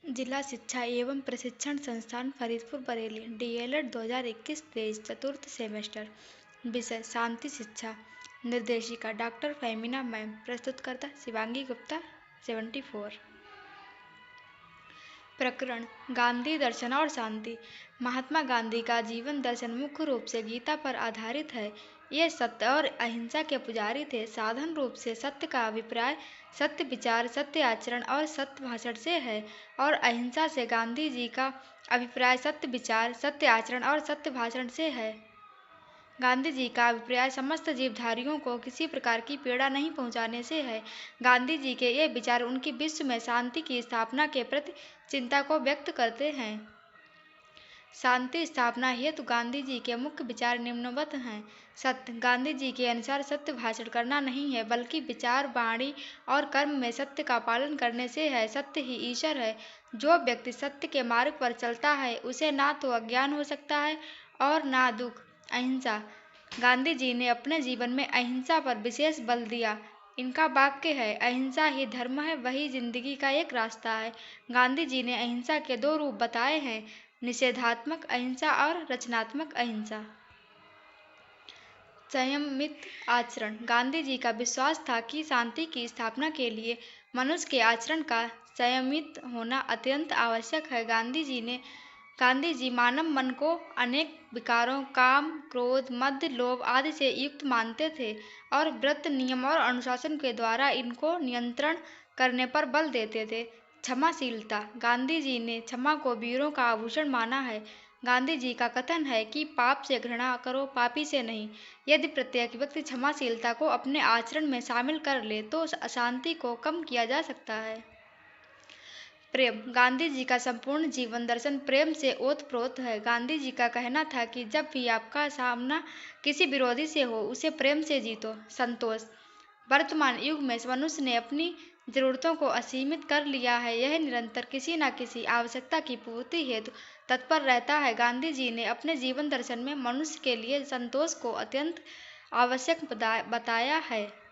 जिला शिक्षा एवं प्रशिक्षण संस्थान फरीदपुर बरेली डीएलएड 2021-23 चतुर्थ सेमेस्टर। विषय शांति शिक्षा। निर्देशिका डॉक्टर फेमिना मैम। प्रस्तुतकर्ता शिवांगी गुप्ता 74। प्रकरण गांधी दर्शन और शांति। महात्मा गांधी का जीवन दर्शन मुख्य रूप से गीता पर आधारित है। ये सत्य और अहिंसा के पुजारी थे। साधारण रूप से सत्य का अभिप्राय सत्य विचार, सत्य आचरण और सत्य भाषण से है, और अहिंसा से गांधी जी का अभिप्राय सत्य विचार, सत्य आचरण और सत्य भाषण से है। गांधी जी का अभिप्राय समस्त जीवधारियों को किसी प्रकार की पीड़ा नहीं पहुंचाने से है। गांधी जी के ये विचार उनकी विश्व में शांति की स्थापना के प्रति चिंता को व्यक्त करते हैं। शांति स्थापना हेतु गांधी जी के मुख्य विचार निम्नवत हैं। सत्य। गांधी जी के अनुसार सत्य भाषण करना नहीं है, बल्कि विचार, वाणी और कर्म में सत्य का पालन करने से है। सत्य ही ईश्वर है। जो व्यक्ति सत्य के मार्ग पर चलता है, उसे ना तो अज्ञान हो सकता है और ना दुख। अहिंसा। गांधी जी ने अपने जीवन में अहिंसा पर विशेष बल दिया। इनका वाक्य है, अहिंसा ही धर्म है, वही जिंदगी का एक रास्ता है। गांधी जी ने अहिंसा के दो रूप बताए हैं, निषेधात्मक अहिंसा और रचनात्मक अहिंसा। संयमित आचरण। गांधी जी का विश्वास था कि शांति की स्थापना के लिए मनुष्य के आचरण का संयमित होना अत्यंत आवश्यक है। गांधी जी मानव मन को अनेक विकारों काम, क्रोध, मद, लोभ आदि से युक्त मानते थे और व्रत, नियम और अनुशासन के द्वारा इनको नियंत्रण करने पर बल देते थे। क्षमाशीलता। गांधी जी ने क्षमा को वीरों का आभूषण माना है। गांधी जी का कथन है कि पाप से घृणा करो, पापी से नहीं। यदि प्रत्येक व्यक्ति क्षमाशीलता को अपने आचरण में शामिल कर ले तो अशांति को कम किया जा सकता है। प्रेम। गांधी जी का संपूर्ण जीवन दर्शन प्रेम से ओतप्रोत है। गांधी जी का कहना था कि जब भी आपका सामना किसी विरोधी से हो, उसे प्रेम से जीतो। संतोष। वर्तमान युग में मनुष्य ने अपनी जरूरतों को असीमित कर लिया है। यह निरंतर किसी न किसी आवश्यकता की पूर्ति हेतु तत्पर रहता है। गांधी जी ने अपने जीवन दर्शन में मनुष्य के लिए संतोष को अत्यंत आवश्यक बताया है।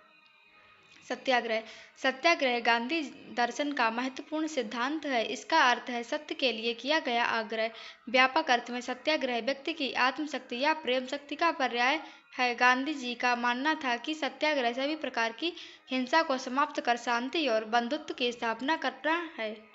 सत्याग्रह। सत्याग्रह गांधी दर्शन का महत्वपूर्ण सिद्धांत है। इसका अर्थ है सत्य के लिए किया गया आग्रह। व्यापक अर्थ में सत्याग्रह व्यक्ति की आत्मशक्ति या प्रेम शक्ति का पर्याय है। गांधी जी का मानना था कि सत्याग्रह सभी प्रकार की हिंसा को समाप्त कर शांति और बंधुत्व की स्थापना करना है।